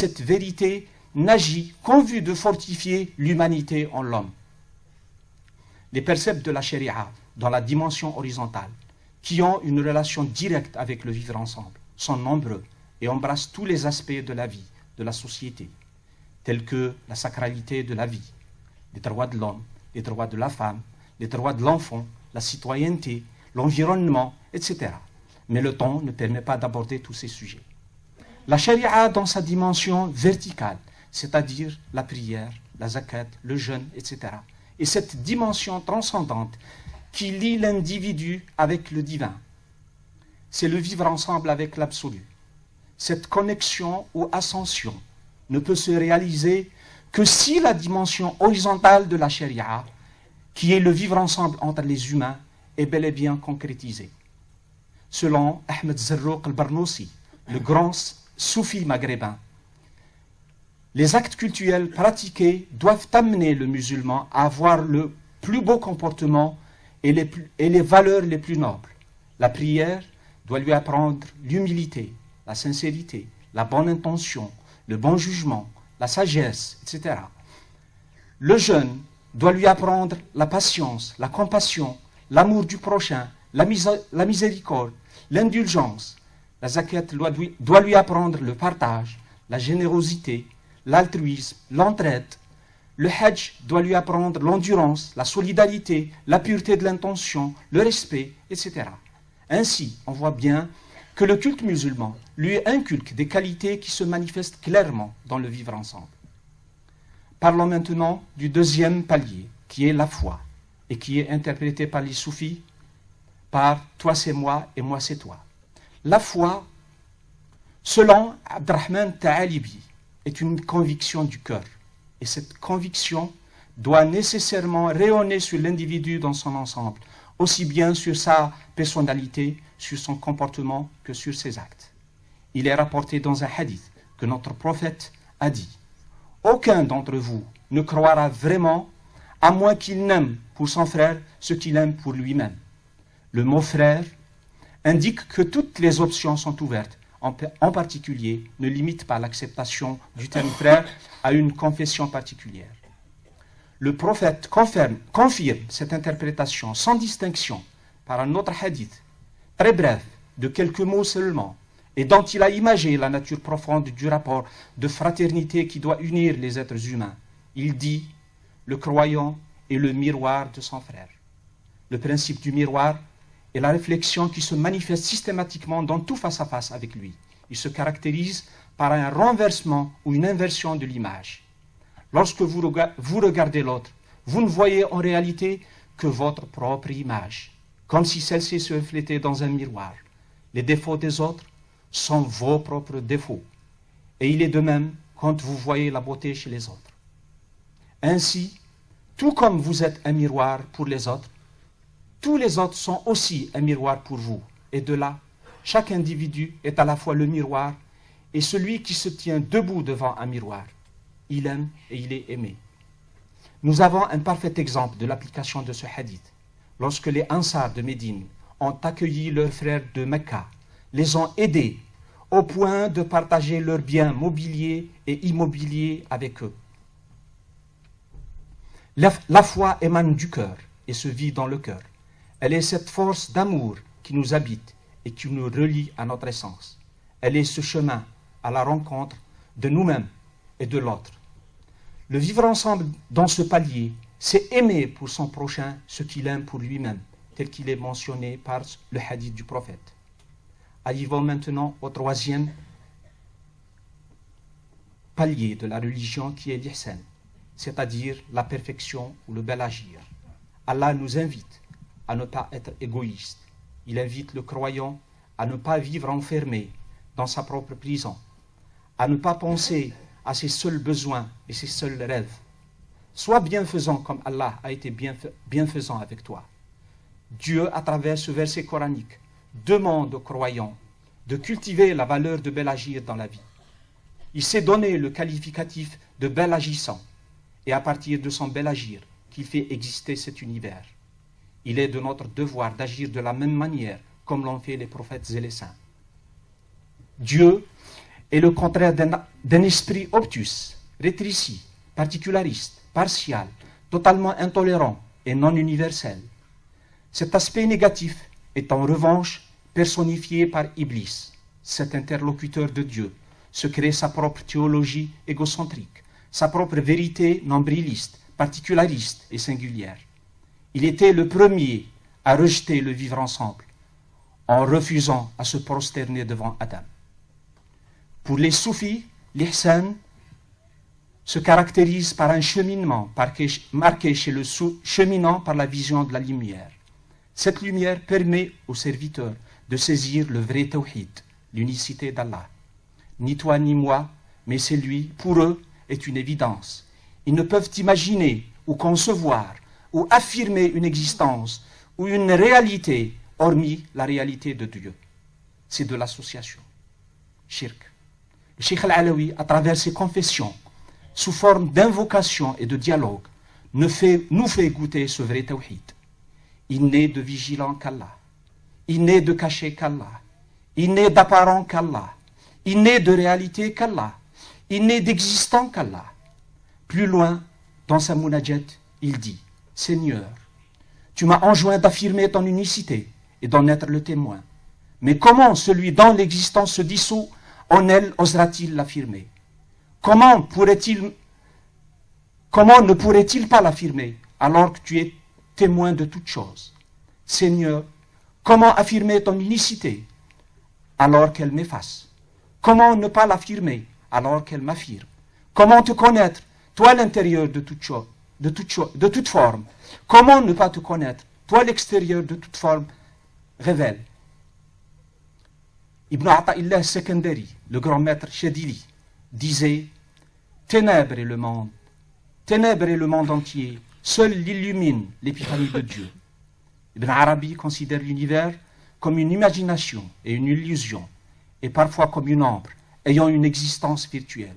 cette vérité n'agit qu'en vue de fortifier l'humanité en l'homme. Les préceptes de la charia dans la dimension horizontale, qui ont une relation directe avec le vivre ensemble, sont nombreux et embrassent tous les aspects de la vie, de la société, tels que la sacralité de la vie, les droits de l'homme, les droits de la femme, les droits de l'enfant, la citoyenneté, l'environnement, etc. Mais le temps ne permet pas d'aborder tous ces sujets. La charia dans sa dimension verticale, c'est-à-dire la prière, la zakat, le jeûne, etc. Et cette dimension transcendante qui lie l'individu avec le divin, c'est le vivre ensemble avec l'absolu. Cette connexion ou ascension ne peut se réaliser que si la dimension horizontale de la charia, qui est le vivre ensemble entre les humains, est bel et bien concrétisée. Selon Ahmed Zarruq al-Barnoussi, le grand soufi maghrébin, les actes cultuels pratiqués doivent amener le musulman à avoir le plus beau comportement et les valeurs les plus nobles. La prière doit lui apprendre l'humilité, la sincérité, la bonne intention, le bon jugement, la sagesse, etc. Le jeûne doit lui apprendre la patience, la compassion, l'amour du prochain, la miséricorde, l'indulgence. La zakat doit lui apprendre le partage, la générosité, l'altruisme, l'entraide. Le hajj doit lui apprendre l'endurance, la solidarité, la pureté de l'intention, le respect, etc. Ainsi, on voit bien que le culte musulman lui inculque des qualités qui se manifestent clairement dans le vivre ensemble. Parlons maintenant du deuxième palier, qui est la foi, et qui est interprété par les soufis par « toi c'est moi et moi c'est toi ». La foi, selon Abdurrahman Ta'alibi, est une conviction du cœur. Et cette conviction doit nécessairement rayonner sur l'individu dans son ensemble, aussi bien sur sa personnalité, sur son comportement que sur ses actes. Il est rapporté dans un hadith que notre prophète a dit « Aucun d'entre vous ne croira vraiment à moins qu'il n'aime pour son frère ce qu'il aime pour lui-même. » Le mot « frère » indique que toutes les options sont ouvertes. En particulier, ne limite pas l'acceptation du terme frère à une confession particulière. Le prophète confirme cette interprétation sans distinction par un autre hadith, très bref, de quelques mots seulement, et dont il a imagé la nature profonde du rapport de fraternité qui doit unir les êtres humains. Il dit « Le croyant est le miroir de son frère ». Le principe du miroir est la réflexion qui se manifeste systématiquement dans tout face-à-face avec lui. Il se caractérise par un renversement ou une inversion de l'image. Lorsque vous regardez l'autre, vous ne voyez en réalité que votre propre image, comme si celle-ci se reflétait dans un miroir. Les défauts des autres sont vos propres défauts. Et il est de même quand vous voyez la beauté chez les autres. Ainsi, tout comme vous êtes un miroir pour les autres, tous les autres sont aussi un miroir pour vous. Et de là, chaque individu est à la fois le miroir et celui qui se tient debout devant un miroir. Il aime et il est aimé. Nous avons un parfait exemple de l'application de ce hadith. Lorsque les Ansar de Médine ont accueilli leurs frères de Mecca, les ont aidés au point de partager leurs biens mobiliers et immobiliers avec eux. La foi émane du cœur et se vit dans le cœur. Elle est cette force d'amour qui nous habite et qui nous relie à notre essence. Elle est ce chemin à la rencontre de nous-mêmes et de l'autre. Le vivre ensemble dans ce palier, c'est aimer pour son prochain ce qu'il aime pour lui-même, tel qu'il est mentionné par le hadith du prophète. Arrivons maintenant au troisième palier de la religion qui est l'ihsan, c'est-à-dire la perfection ou le bel agir. Allah nous invite à ne pas être égoïste. Il invite le croyant à ne pas vivre enfermé dans sa propre prison, à ne pas penser à ses seuls besoins et ses seuls rêves. Sois bienfaisant comme Allah a été bienfaisant avec toi. Dieu, à travers ce verset coranique, demande aux croyants de cultiver la valeur de bel agir dans la vie. Il s'est donné le qualificatif de bel agissant, et à partir de son bel agir qu'il fait exister cet univers. Il est de notre devoir d'agir de la même manière comme l'ont fait les prophètes et les saints. Dieu est le contraire d'un esprit obtus, rétréci, particulariste, partial, totalement intolérant et non universel. Cet aspect négatif est en revanche personnifié par Iblis, cet interlocuteur de Dieu, se crée sa propre théologie égocentrique, sa propre vérité nombriliste, particulariste et singulière. Il était le premier à rejeter le vivre ensemble, en refusant à se prosterner devant Adam. Pour les soufis, l'ihsan se caractérise par un cheminement marqué chez le cheminant par la vision de la lumière. Cette lumière permet aux serviteurs de saisir le vrai tawhid, l'unicité d'Allah. Ni toi ni moi, mais c'est lui, pour eux, est une évidence. Ils ne peuvent imaginer ou concevoir ou affirmer une existence ou une réalité hormis la réalité de Dieu. C'est de l'association. Shirk. Le Cheikh Al-Alawi, à travers ses confessions, sous forme d'invocation et de dialogue, nous fait goûter ce vrai tawhid. Il n'est de vigilant qu'Allah. Il n'est de caché qu'Allah. Il n'est d'apparent qu'Allah. Il n'est de réalité qu'Allah. Il n'est d'existant qu'Allah. Plus loin, dans sa munajat, il dit « Seigneur, tu m'as enjoint d'affirmer ton unicité et d'en être le témoin. Mais comment celui dont l'existence se dissout en elle osera-t-il l'affirmer? Comment ne pourrait-il pas l'affirmer alors que tu es témoin de toutes choses? Seigneur, comment affirmer ton unicité alors qu'elle m'efface? Comment ne pas l'affirmer alors qu'elle m'affirme? Comment te connaître, toi l'intérieur de toute forme? Comment ne pas te connaître, toi l'extérieur de toute forme? Révèle. Ibn Ata'illah Sekandari, le grand maître Shadili, disait « Ténèbres est le monde entier, seul l'illumine l'épiphanie de Dieu. » Ibn Arabi considère l'univers comme une imagination et une illusion, et parfois comme une ombre, ayant une existence virtuelle.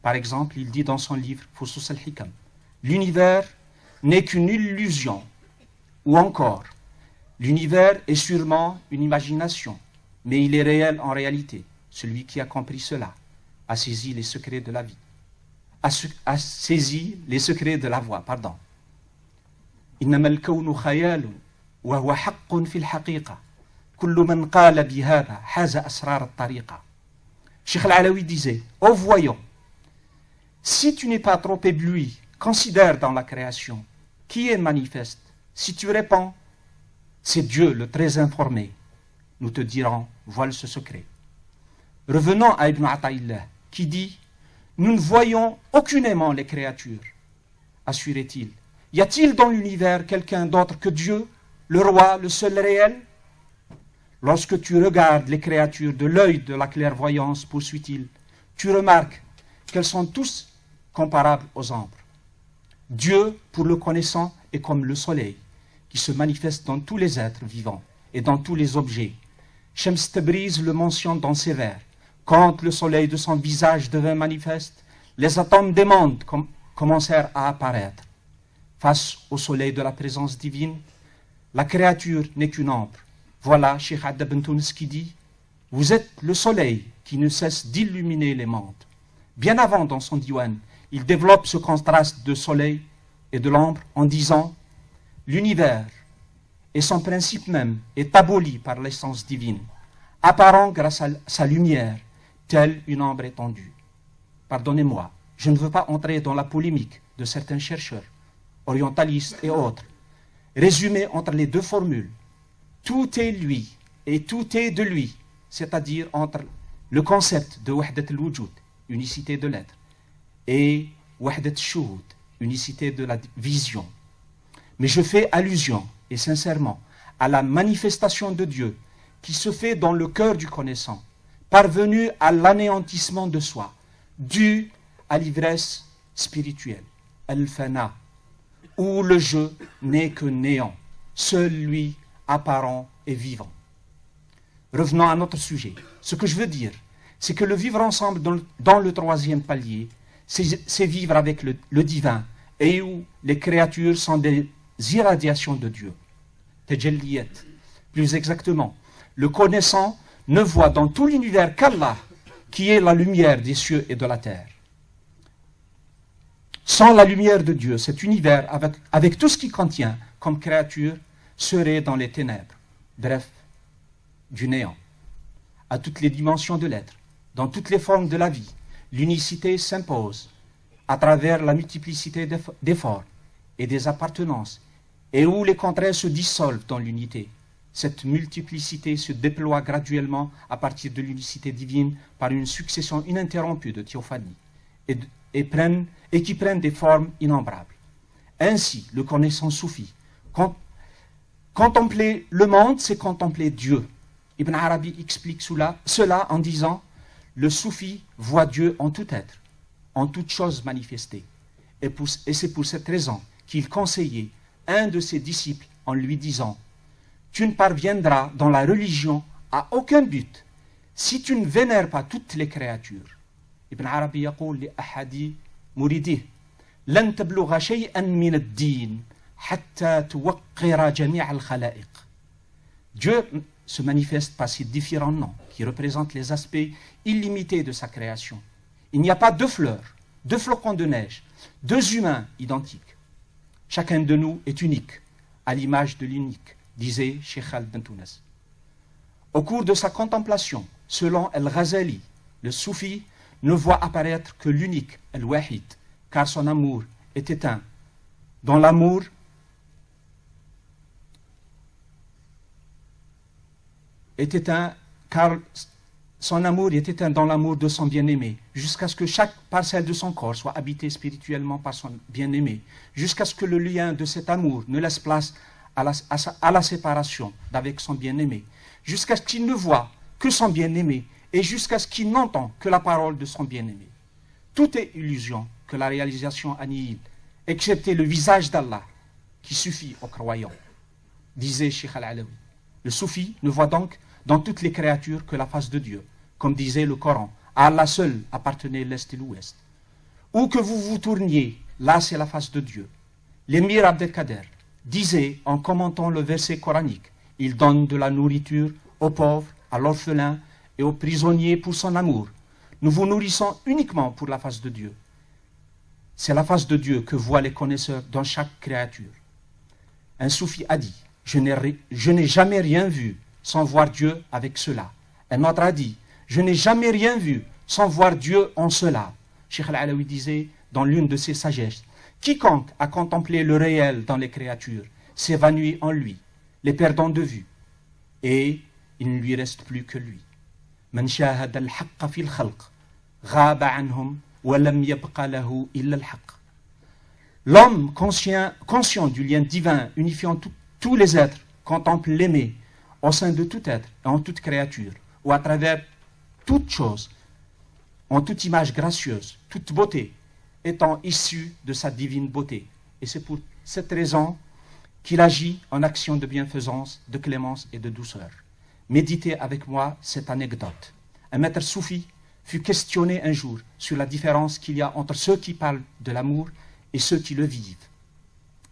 Par exemple, il dit dans son livre Fusus al-Hikam, « L'univers n'est qu'une illusion, ou encore, l'univers est sûrement une imagination, mais il est réel en réalité. Celui qui a compris cela a saisi les secrets de la vie, a saisi les secrets de la voix, pardon. إنما الكون خيال وهو حق في الحقيقة كل من قال بهذا حاز أسرار الطريقة. Cheikh Al-Alawi disait, ô voyant, si tu n'es pas trop ébloui, considère dans la création qui est manifeste. Si tu réponds, c'est Dieu le très informé, nous te dirons, voile ce secret. Revenons à Ibn Ata'illah, qui dit, nous ne voyons aucunement les créatures, assurait-il. Y a-t-il dans l'univers quelqu'un d'autre que Dieu, le roi, le seul réel? Lorsque tu regardes les créatures de l'œil de la clairvoyance, poursuit-il, tu remarques qu'elles sont tous comparables aux ombres. Dieu, pour le connaissant, est comme le soleil, qui se manifeste dans tous les êtres vivants et dans tous les objets. Shams Tabriz le mentionne dans ses vers. Quand le soleil de son visage devint manifeste, les atomes des mondes commencèrent à apparaître. Face au soleil de la présence divine, la créature n'est qu'une ombre. Voilà Cheikh Adda Ben Tounes qui dit « Vous êtes le soleil qui ne cesse d'illuminer les mondes. » Bien avant, dans son diwan, il développe ce contraste de soleil et de l'ombre en disant « L'univers et son principe même est aboli par l'essence divine, apparent grâce à sa lumière, telle une ombre étendue. » Pardonnez-moi, je ne veux pas entrer dans la polémique de certains chercheurs, orientalistes et autres. Résumé entre les deux formules, tout est lui et tout est de lui, c'est-à-dire entre le concept de wahdat al-wujud, unicité de l'être, et wahdat al-shuhud, unicité de la vision. Mais je fais allusion, et sincèrement, à la manifestation de Dieu qui se fait dans le cœur du connaissant, parvenu à l'anéantissement de soi, dû à l'ivresse spirituelle, al-fana, où le jeu n'est que néant, seul lui apparent et vivant. Revenons à notre sujet. Ce que je veux dire, c'est que le vivre ensemble dans le troisième palier, c'est vivre avec le divin, et où les créatures sont des irradiations de Dieu. Tajalliyat. Plus exactement, le connaissant ne voit dans tout l'univers qu'Allah, qui est la lumière des cieux et de la terre. Sans la lumière de Dieu, cet univers, avec tout ce qu'il contient comme créature, serait dans les ténèbres, bref, du néant. À toutes les dimensions de l'être, dans toutes les formes de la vie, l'unicité s'impose à travers la multiplicité des formes et des appartenances, et où les contraires se dissolvent dans l'unité. Cette multiplicité se déploie graduellement à partir de l'unicité divine par une succession ininterrompue de théophanies et qui prennent des formes innombrables. Ainsi, le connaissant soufi, contempler le monde, c'est contempler Dieu. Ibn Arabi explique cela en disant « Le soufi voit Dieu en tout être, en toute chose manifestée. » Et c'est pour cette raison qu'il conseillait un de ses disciples en lui disant « Tu ne parviendras dans la religion à aucun but si tu ne vénères pas toutes les créatures. » Ibn Arabi يقول لأحد مريديه لن تبلغ شيئا من الدين حتى توقر جميع الخلائق. Dieu se manifeste par ses différents noms qui représentent les aspects illimités de sa création. Il n'y a pas deux fleurs, deux flocons de neige, deux humains identiques. Chacun de nous est unique, à l'image de l'unique, disait Cheikh al-Bentounas. Au cours de sa contemplation, selon Al-Ghazali, le soufi ne voit apparaître que l'unique, Al-Wahid, car son amour est éteint. Dans l'amour est éteint, car son amour est éteint dans l'amour de son bien-aimé, jusqu'à ce que chaque parcelle de son corps soit habitée spirituellement par son bien-aimé, jusqu'à ce que le lien de cet amour ne laisse place à la séparation d'avec son bien-aimé, jusqu'à ce qu'il ne voit que son bien-aimé, et jusqu'à ce qu'il n'entend que la parole de son bien-aimé. Tout est illusion que la réalisation annihile, excepté le visage d'Allah, qui suffit aux croyants, disait Cheikh Al-Alawi. Le soufi ne voit donc dans toutes les créatures que la face de Dieu, comme disait le Coran. À Allah seul appartenait l'Est et l'Ouest. Où que vous vous tourniez, là c'est la face de Dieu. L'émir Abdelkader disait en commentant le verset coranique, il donne de la nourriture aux pauvres, à l'orphelin et aux prisonniers pour son amour. Nous vous nourrissons uniquement pour la face de Dieu. C'est la face de Dieu que voient les connaisseurs dans chaque créature. Un soufi a dit, je n'ai jamais rien vu sans voir Dieu avec cela. Un autre a dit, je n'ai jamais rien vu sans voir Dieu en cela. Cheikh Al-Alawi disait dans l'une de ses sagesses, quiconque a contemplé le réel dans les créatures s'évanouit en lui, les perdant de vue, et il ne lui reste plus que lui. من شاهد الحق في الخلق غاب عنهم ولم يبق له إلا الحق. L'homme conscient du lien divin unifiant tous les êtres contemple l'aimé au sein de tout être et en toute créature, ou à travers toute chose, en toute image gracieuse, toute beauté étant issue de sa divine beauté. Et c'est pour cette raison qu'il agit en action de bienfaisance, de clémence et de douceur. Méditez avec moi cette anecdote. Un maître soufi fut questionné un jour sur la différence qu'il y a entre ceux qui parlent de l'amour et ceux qui le vivent.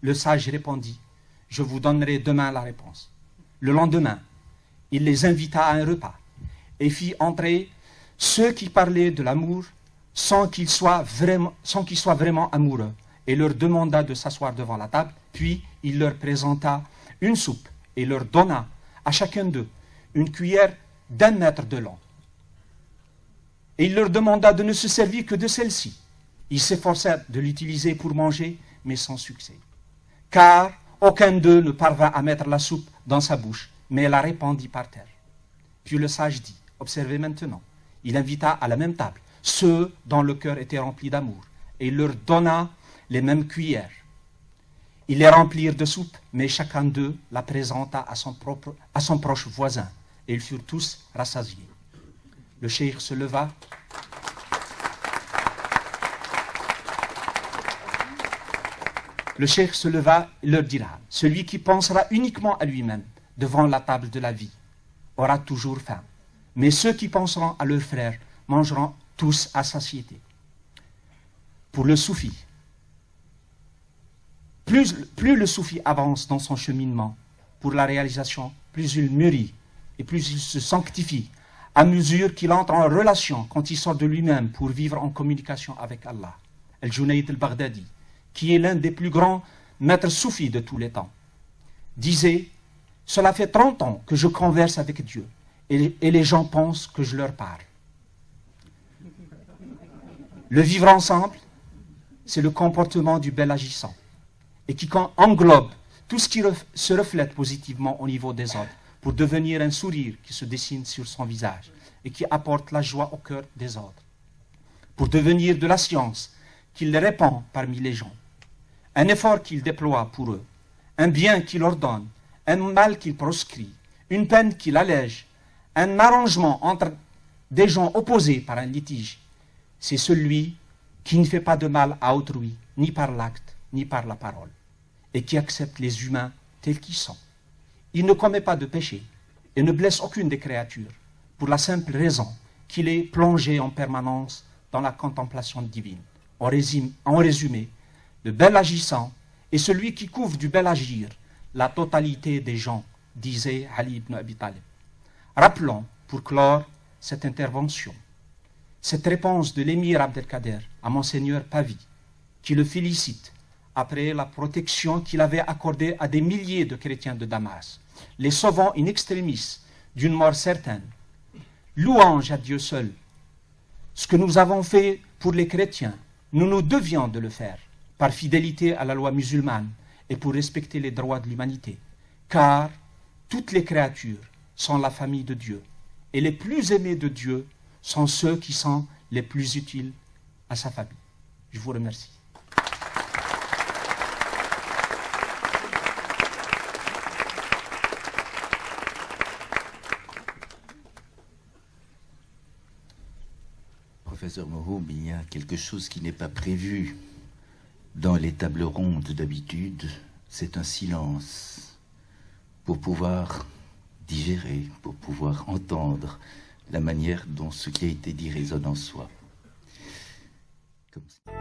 Le sage répondit, « Je vous donnerai demain la réponse. » Le lendemain, il les invita à un repas et fit entrer ceux qui parlaient de l'amour sans qu'ils soient vraiment amoureux, et leur demanda de s'asseoir devant la table, puis il leur présenta une soupe et leur donna à chacun d'eux une cuillère d'1 mètre de long. Et il leur demanda de ne se servir que de celle-ci. Ils s'efforcèrent de l'utiliser pour manger, mais sans succès. Car aucun d'eux ne parvint à mettre la soupe dans sa bouche, mais la répandit par terre. Puis le sage dit, observez maintenant, il invita à la même table ceux dont le cœur était rempli d'amour, et il leur donna les mêmes cuillères. Ils les remplirent de soupe, mais chacun d'eux la présenta à son proche voisin, et ils furent tous rassasiés. Le cheikh se leva. Le cheikh se leva et leur dira, celui qui pensera uniquement à lui-même devant la table de la vie aura toujours faim, mais ceux qui penseront à leurs frères mangeront tous à satiété. Pour le soufi, plus le soufi avance dans son cheminement pour la réalisation, plus il mûrit et plus il se sanctifie à mesure qu'il entre en relation, quand il sort de lui-même pour vivre en communication avec Allah. Al-Junayd al-Baghdadi, qui est l'un des plus grands maîtres soufis de tous les temps, disait « Cela fait 30 ans que je converse avec Dieu et les gens pensent que je leur parle. » Le vivre ensemble, c'est le comportement du bel agissant et qui englobe tout ce qui se reflète positivement au niveau des autres pour devenir un sourire qui se dessine sur son visage et qui apporte la joie au cœur des autres, pour devenir de la science qu'il répand parmi les gens, un effort qu'il déploie pour eux, un bien qu'il ordonne, un mal qu'il proscrit, une peine qu'il allège, un arrangement entre des gens opposés par un litige. C'est celui qui ne fait pas de mal à autrui, ni par l'acte, ni par la parole, et qui accepte les humains tels qu'ils sont. Il ne commet pas de péché et ne blesse aucune des créatures, pour la simple raison qu'il est plongé en permanence dans la contemplation divine. En résumé, le bel agissant est celui qui couvre du bel agir la totalité des gens, disait Ali ibn Abi Talib. Rappelons, pour clore cette intervention, cette réponse de l'émir Abdelkader à Monseigneur Pavie, qui le félicite après la protection qu'il avait accordée à des milliers de chrétiens de Damas, les sauvant in extremis d'une mort certaine. Louange à Dieu seul. Ce que nous avons fait pour les chrétiens, nous nous devions de le faire, par fidélité à la loi musulmane et pour respecter les droits de l'humanité, car toutes les créatures sont la famille de Dieu, et les plus aimés de Dieu sont ceux qui sont les plus utiles à sa famille. Je vous remercie. Professeur Mohoum, il y a quelque chose qui n'est pas prévu dans les tables rondes d'habitude, c'est un silence pour pouvoir digérer, pour pouvoir entendre la manière dont ce qui a été dit résonne en soi. Comme ça.